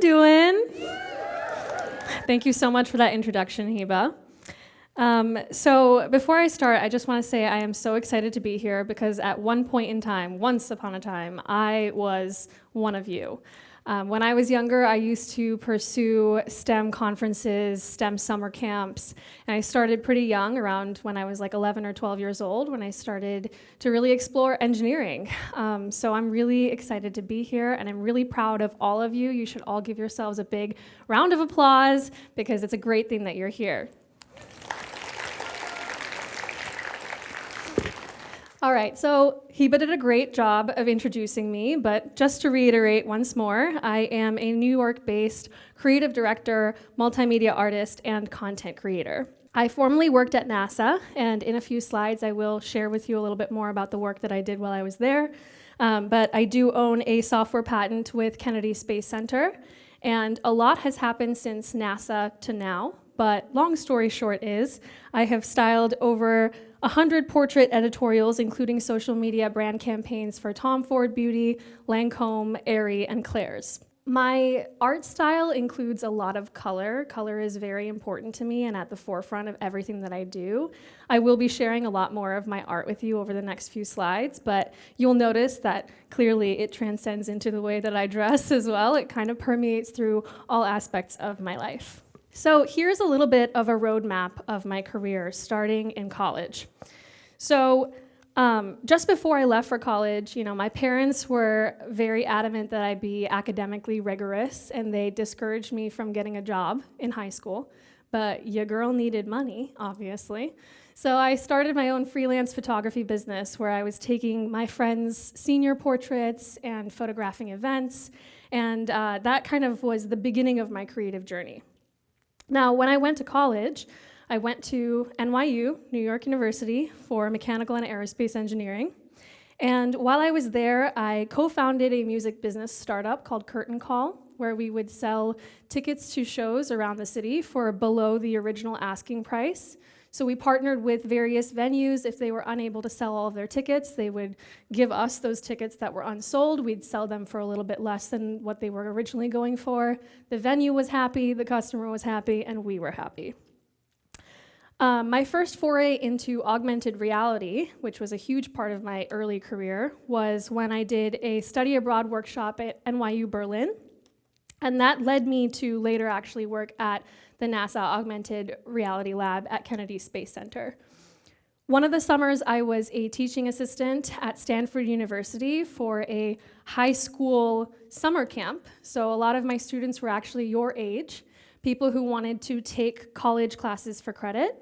doing? Thank you so much for that introduction, Heba. So before I start, I just want to say I am so excited to be here because at one point in time, once upon a time, I was one of you. When I was younger, I used to pursue STEM conferences, STEM summer camps, and I started pretty young, around when I was like 11 or 12 years old, when I started to really explore engineering. So I'm really excited to be here, and I'm really proud of all of you. You should all give yourselves a big round of applause because it's a great thing that you're here. All right, so Heba did a great job of introducing me, but just to reiterate once more, I am a New York-based creative director, multimedia artist, and content creator. I formerly worked at NASA, and in a few slides I will share with you a little bit more about the work that I did while I was there. But I do own a software patent with Kennedy Space Center, and a lot has happened since NASA to now, but long story short is, I have styled over 100 portrait editorials, including social media brand campaigns for Tom Ford Beauty, Lancome, Aerie, and Claire's. My art style includes a lot of color. Color is very important to me and at the forefront of everything that I do. I will be sharing a lot more of my art with you over the next few slides, but you'll notice that clearly it transcends into the way that I dress as well. It kind of permeates through all aspects of my life. So here's a little bit of a roadmap of my career starting in college. So just before I left for college, my parents were very adamant that I be academically rigorous, and they discouraged me from getting a job in high school. But your girl needed money, obviously. So I started my own freelance photography business where I was taking my friends' senior portraits and photographing events, and that kind of was the beginning of my creative journey. Now, when I went to college, I went to NYU, New York University, for mechanical and aerospace engineering. And while I was there, I co-founded a music business startup called Curtain Call, where we would sell tickets to shows around the city for below the original asking price. So we partnered with various venues. If they were unable to sell all of their tickets, they would give us those tickets that were unsold. We'd sell them for a little bit less than what they were originally going for. The venue was happy, the customer was happy, and we were happy. My first foray into augmented reality, which was a huge part of my early career, was when I did a study abroad workshop at NYU Berlin. And that led me to later actually work at the NASA Augmented Reality Lab at Kennedy Space Center. One of the summers, I was a teaching assistant at Stanford University for a high school summer camp. So a lot of my students were actually your age, people who wanted to take college classes for credit.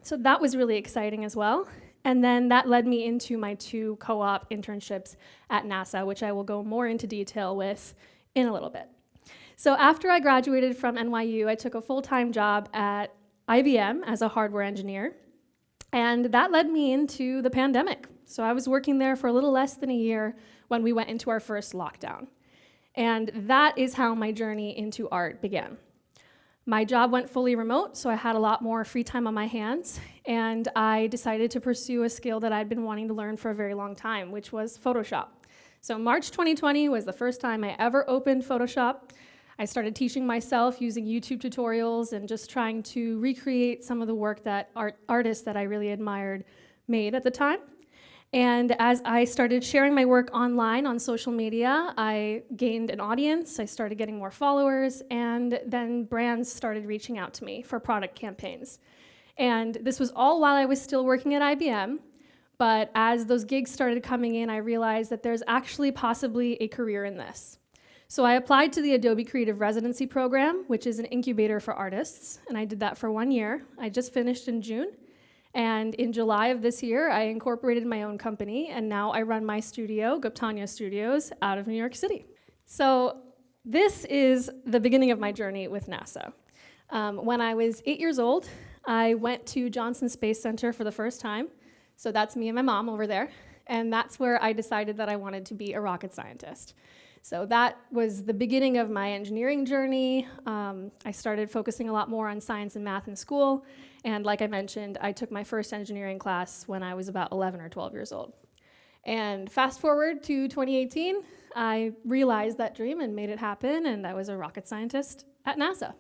So that was really exciting as well. And then that led me into my 2 co-op internships at NASA, which I will go more into detail with in a little bit. So after I graduated from NYU, I took a full-time job at IBM as a hardware engineer, and that led me into the pandemic. So I was working there for a little less than a year when we went into our first lockdown. And that is how my journey into art began. My job went fully remote, so I had a lot more free time on my hands, and I decided to pursue a skill that I'd been wanting to learn for a very long time, which was Photoshop. So March 2020 was the first time I ever opened Photoshop. I started teaching myself using YouTube tutorials and just trying to recreate some of the work that artists that I really admired made at the time. And as I started sharing my work online on social media, I gained an audience, I started getting more followers, and then brands started reaching out to me for product campaigns. And this was all while I was still working at IBM, but as those gigs started coming in, I realized that there's actually possibly a career in this. So I applied to the Adobe Creative Residency program, which is an incubator for artists, and I did that for 1 year. I just finished in June, and in July of this year, I incorporated my own company, and now I run my studio, Tanya Studios, out of New York City. So this is the beginning of my journey with NASA. When I was 8 years old, I went to Johnson Space Center for the first time. So that's me and my mom over there, and that's where I decided that I wanted to be a rocket scientist. So that was the beginning of my engineering journey. I started focusing a lot more on science and math in school. And like I mentioned, I took my first engineering class when I was about 11 or 12 years old. And fast forward to 2018, I realized that dream and made it happen, and I was a rocket scientist at NASA.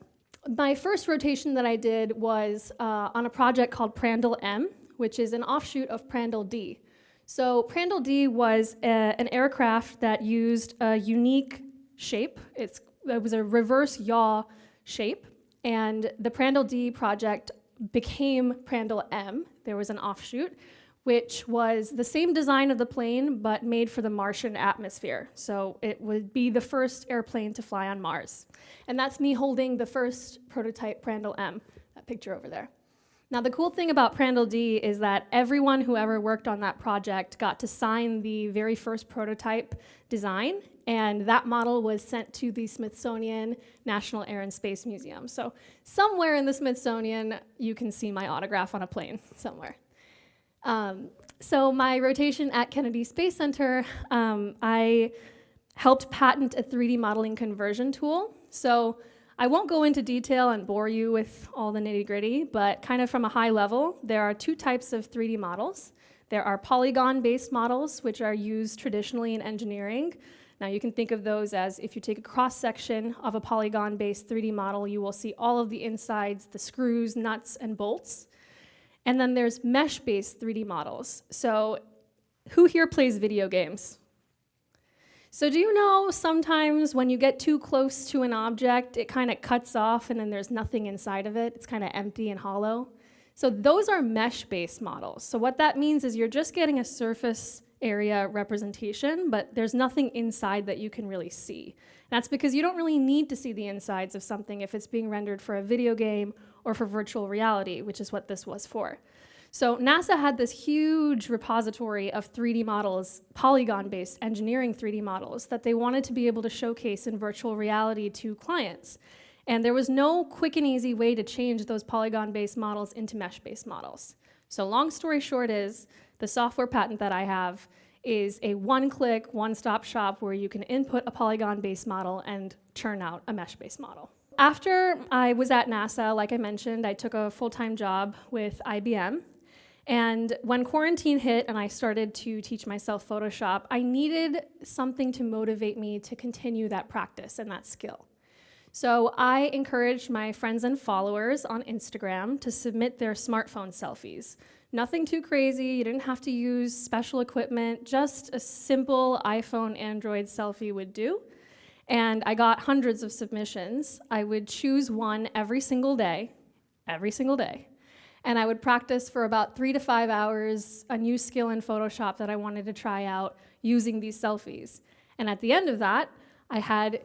My first rotation that I did was on a project called Prandtl M, which is an offshoot of Prandtl D. So Prandtl D was an aircraft that used a unique shape. It was a reverse yaw shape, and the Prandtl D project became Prandtl M. There was an offshoot, which was the same design of the plane, but made for the Martian atmosphere. So it would be the first airplane to fly on Mars. And that's me holding the first prototype Prandtl M, that picture over there. Now, the cool thing about Prandtl D is that everyone who ever worked on that project got to sign the very first prototype design, and that model was sent to the Smithsonian National Air and Space Museum. So somewhere in the Smithsonian, you can see my autograph on a plane somewhere. So my rotation at Kennedy Space Center, I helped patent a 3D modeling conversion tool. So I won't go into detail and bore you with all the nitty-gritty, but kind of from a high level, there are two types of 3D models. There are polygon-based models, which are used traditionally in engineering. Now you can think of those as if you take a cross-section of a polygon-based 3D model, you will see all of the insides, the screws, nuts, and bolts. And then there's mesh-based 3D models. So who here plays video games? So do you know sometimes when you get too close to an object, it kind of cuts off and then there's nothing inside of it? It's kind of empty and hollow. So those are mesh-based models. So what that means is you're just getting a surface area representation, but there's nothing inside that you can really see. That's because you don't really need to see the insides of something if it's being rendered for a video game or for virtual reality, which is what this was for. So NASA had this huge repository of 3D models, polygon-based engineering 3D models that they wanted to be able to showcase in virtual reality to clients. And there was no quick and easy way to change those polygon-based models into mesh-based models. So long story short is, the software patent that I have is a one-click, one-stop shop where you can input a polygon-based model and churn out a mesh-based model. After I was at NASA, like I mentioned, I took a full-time job with IBM. And when quarantine hit and I started to teach myself Photoshop, I needed something to motivate me to continue that practice and that skill. So I encouraged my friends and followers on Instagram to submit their smartphone selfies. Nothing too crazy, you didn't have to use special equipment, just a simple iPhone, Android selfie would do. And I got hundreds of submissions. I would choose one every single day. And I would practice for about 3 to 5 hours a new skill in Photoshop that I wanted to try out using these selfies. And at the end of that, I had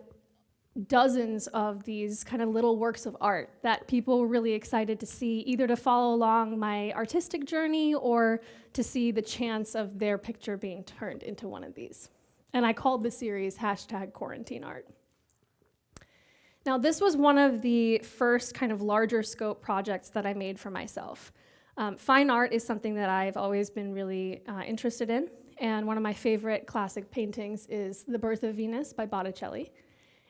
dozens of these kind of little works of art that people were really excited to see, either to follow along my artistic journey or to see the chance of their picture being turned into one of these. And I called the series #QuarantineArt. Now, this was one of the first kind of larger scope projects that I made for myself. Fine art is something that I've always been really interested in, and one of my favorite classic paintings is The Birth of Venus by Botticelli.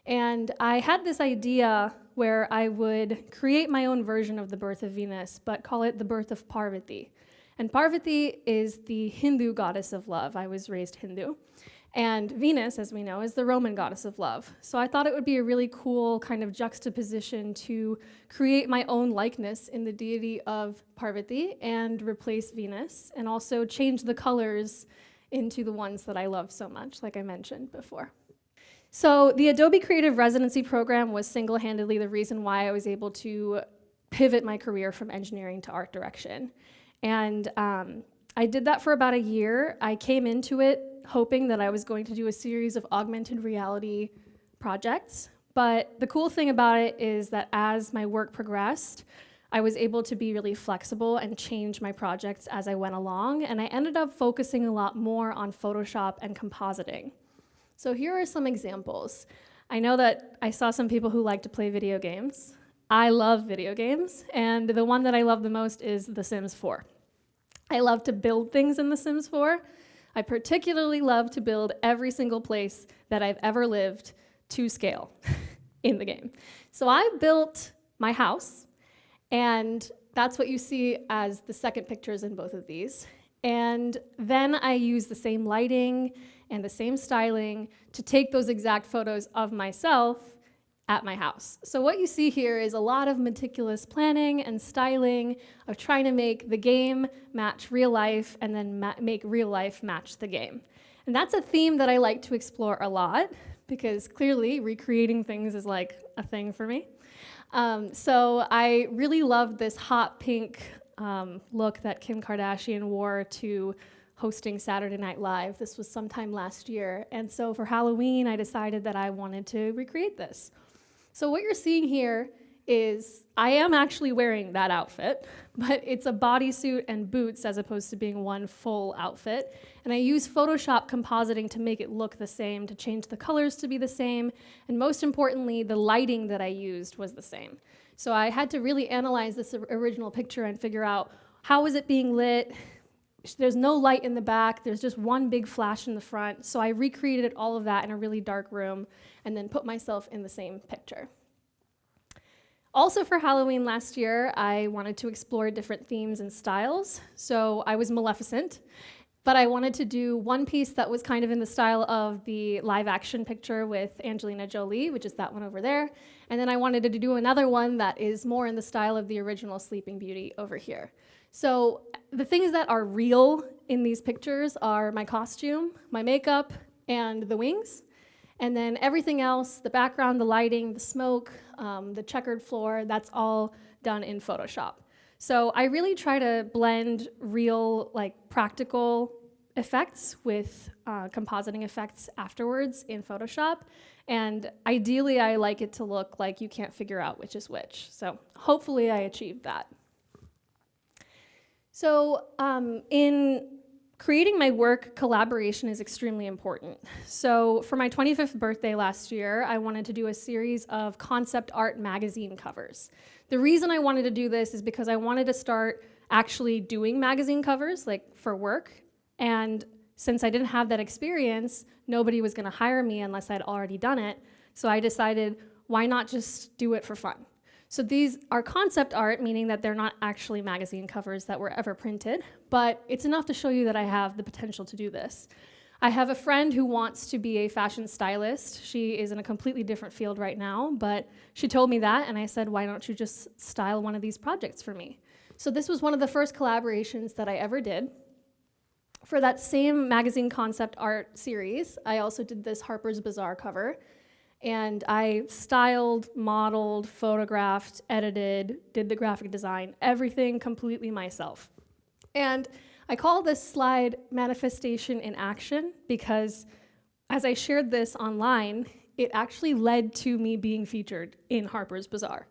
And I had this idea where I would create my own version of The Birth of Venus, but call it The Birth of Parvati. And Parvati is the Hindu goddess of love. I was raised Hindu. And Venus, as we know, is the Roman goddess of love. So I thought it would be a really cool kind of juxtaposition to create my own likeness in the deity of Parvati and replace Venus, and also change the colors into the ones that I love so much, like I mentioned before. So the Adobe Creative Residency program was single-handedly the reason why I was able to pivot my career from engineering to art direction. And I did that for about a year. I came into it hoping that I was going to do a series of augmented reality projects. But the cool thing about it is that as my work progressed, I was able to be really flexible and change my projects as I went along. And I ended up focusing a lot more on Photoshop and compositing. So here are some examples. I know that I saw some people who like to play video games. I love video games, and the one that I love the most is The Sims 4. I love to build things in The Sims 4. I particularly love to build every single place that I've ever lived to scale in the game. So I built my house, and that's what you see as the second pictures in both of these. And then I use the same lighting and the same styling to take those exact photos of myself at my house. So what you see here is a lot of meticulous planning and styling of trying to make the game match real life and then make real life match the game. And that's a theme that I like to explore a lot because clearly recreating things is like a thing for me. So I really love this hot pink look that Kim Kardashian wore to hosting Saturday Night Live. This was sometime last year. And so for Halloween, I decided that I wanted to recreate this. So what you're seeing here is I am actually wearing that outfit, but it's a bodysuit and boots as opposed to being one full outfit. And I use Photoshop compositing to make it look the same, to change the colors to be the same, and most importantly, the lighting that I used was the same. So I had to really analyze this original picture and figure out how is it being lit. There's no light in the back, there's just one big flash in the front. So I recreated all of that in a really dark room and then put myself in the same picture. Also for Halloween last year, I wanted to explore different themes and styles. So I was Maleficent, but I wanted to do one piece that was kind of in the style of the live action picture with Angelina Jolie, which is that one over there. And then I wanted to do another one that is more in the style of the original Sleeping Beauty over here. So the things that are real in these pictures are my costume, my makeup, and the wings. And then everything else, the background, the lighting, the smoke, the checkered floor, that's all done in Photoshop. So I really try to blend real, like practical effects with compositing effects afterwards in Photoshop. And ideally, I like it to look like you can't figure out which is which. So hopefully I achieved that. So in creating my work, collaboration is extremely important. So for my 25th birthday last year, I wanted to do a series of concept art magazine covers. The reason I wanted to do this is because I wanted to start actually doing magazine covers, like for work. And since I didn't have that experience, nobody was gonna hire me unless I'd already done it. So I decided, why not just do it for fun? So these are concept art, meaning that they're not actually magazine covers that were ever printed, but it's enough to show you that I have the potential to do this. I have a friend who wants to be a fashion stylist. She is in a completely different field right now, but she told me that, and I said, why don't you just style one of these projects for me? So this was one of the first collaborations that I ever did. For that same magazine concept art series, I also did this Harper's Bazaar cover. And I styled, modeled, photographed, edited, did the graphic design, everything completely myself. And I call this slide Manifestation in Action because as I shared this online, it actually led to me being featured in Harper's Bazaar.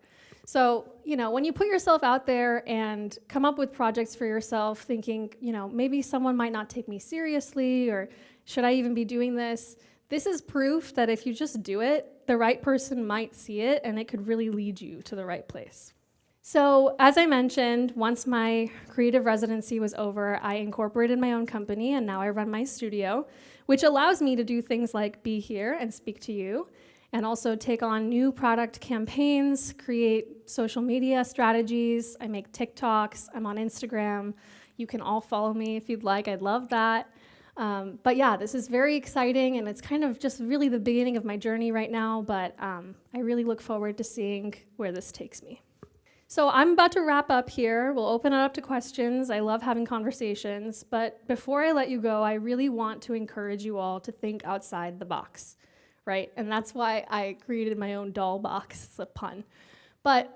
So, when you put yourself out there and come up with projects for yourself thinking, maybe someone might not take me seriously or should I even be doing this? This is proof that if you just do it, the right person might see it and it could really lead you to the right place. So as I mentioned, once my creative residency was over, I incorporated my own company and now I run my studio, which allows me to do things like be here and speak to you, and also take on new product campaigns, create social media strategies. I make TikToks, I'm on Instagram. You can all follow me if you'd like, I'd love that. But yeah, this is very exciting and it's kind of just really the beginning of my journey right now, but I really look forward to seeing where this takes me. So I'm about to wrap up here. We'll open it up to questions. I love having conversations, but before I let you go, I really want to encourage you all to think outside the box, right? And that's why I created my own doll box. It's a pun. But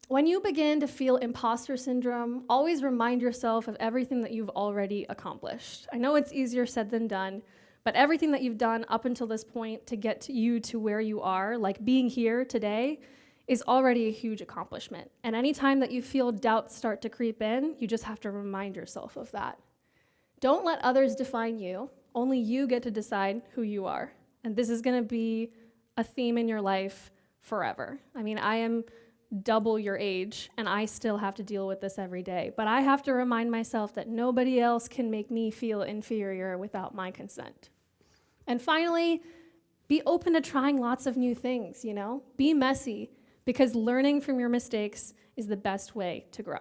when you begin to feel imposter syndrome, always remind yourself of everything that you've already accomplished. I know it's easier said than done, but everything that you've done up until this point to get you to where you are, like being here today, is already a huge accomplishment. And anytime that you feel doubts start to creep in, you just have to remind yourself of that. Don't let others define you. Only you get to decide who you are. And this is gonna be a theme in your life forever. I mean, I am double your age, and I still have to deal with this every day. But I have to remind myself that nobody else can make me feel inferior without my consent. And finally, be open to trying lots of new things, Be messy, because learning from your mistakes is the best way to grow.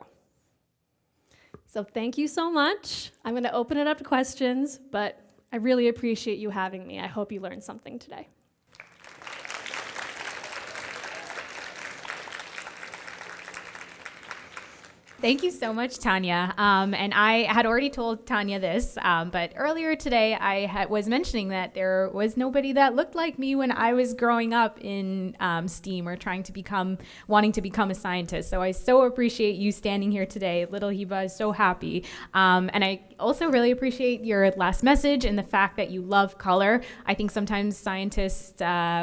So thank you so much. I'm going to open it up to questions, but I really appreciate you having me. I hope you learned something today. Thank you so much, Tanya. And I had already told Tanya this, but earlier today I was mentioning that there was nobody that looked like me when I was growing up in STEAM or wanting to become a scientist. So I so appreciate you standing here today. Little Hiba is so happy. And I also really appreciate your last message and the fact that you love color. I think sometimes scientists,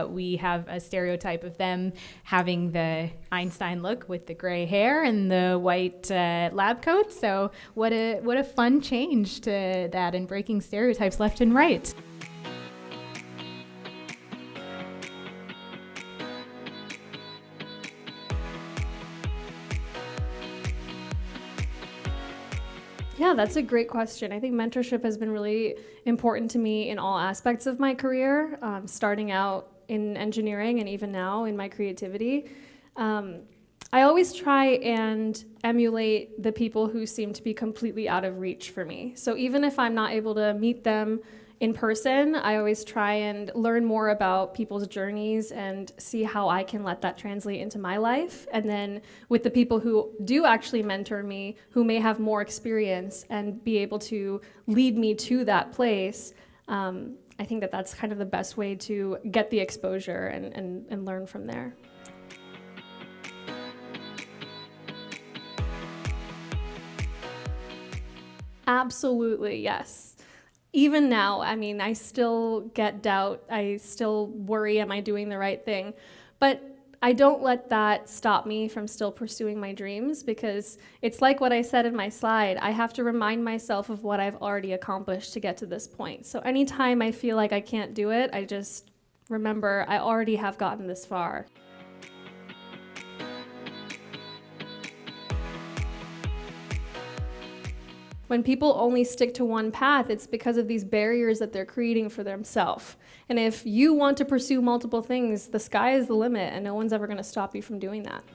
we have a stereotype of them having the Einstein look with the gray hair and the white lab coat. So what a fun change to that and breaking stereotypes left and right. Yeah, that's a great question. I think mentorship has been really important to me in all aspects of my career, starting out in engineering and even now in my creativity. I always try and emulate the people who seem to be completely out of reach for me. So even if I'm not able to meet them in person, I always try and learn more about people's journeys and see how I can let that translate into my life. And then with the people who do actually mentor me, who may have more experience and be able to lead me to that place, I think that that's kind of the best way to get the exposure and learn from there. Absolutely, yes. Even now, I mean, I still get doubt. I still worry, am I doing the right thing? But I don't let that stop me from still pursuing my dreams, because it's like what I said in my slide. I have to remind myself of what I've already accomplished to get to this point. So anytime I feel like I can't do it, I just remember I already have gotten this far. When people only stick to one path, it's because of these barriers that they're creating for themselves. And if you want to pursue multiple things, the sky is the limit, and no one's ever going to stop you from doing that.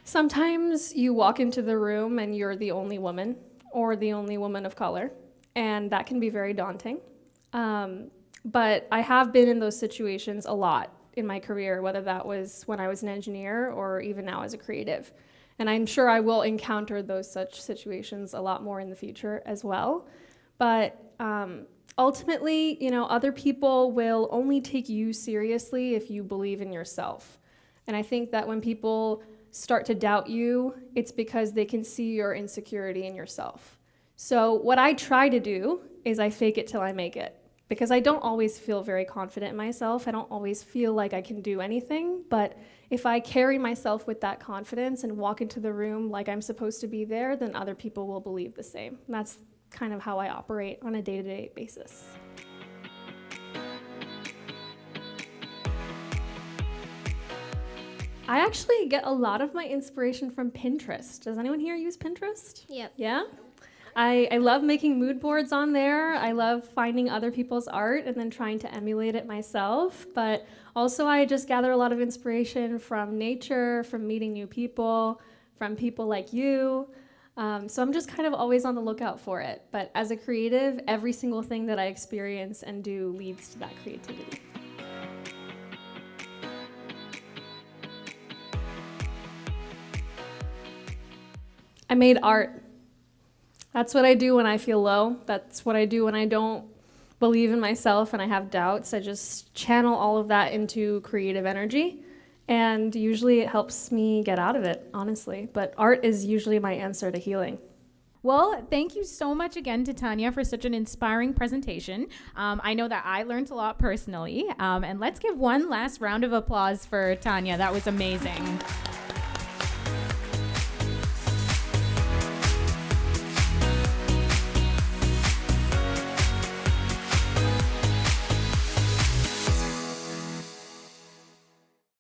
Sometimes you walk into the room and you're the only woman or the only woman of color, and that can be very daunting. But I have been in those situations a lot in my career, whether that was when I was an engineer or even now as a creative. And I'm sure I will encounter those such situations a lot more in the future as well. But ultimately, other people will only take you seriously if you believe in yourself. And I think that when people start to doubt you, it's because they can see your insecurity in yourself. So what I try to do is I fake it till I make it. Because I don't always feel very confident in myself. I don't always feel like I can do anything. But if I carry myself with that confidence and walk into the room like I'm supposed to be there, then other people will believe the same. And that's kind of how I operate on a day-to-day basis. I actually get a lot of my inspiration from Pinterest. Does anyone here use Pinterest? Yep. Yeah? I love making mood boards on there. I love finding other people's art and then trying to emulate it myself. But also I just gather a lot of inspiration from nature, from meeting new people, from people like you. So I'm just kind of always on the lookout for it. But as a creative, every single thing that I experience and do leads to that creativity. I made art. That's what I do when I feel low. That's what I do when I don't believe in myself and I have doubts. I just channel all of that into creative energy, and usually it helps me get out of it, honestly. But art is usually my answer to healing. Well, thank you so much again to Tanya for such an inspiring presentation. I know that I learned a lot personally, and let's give one last round of applause for Tanya. That was amazing.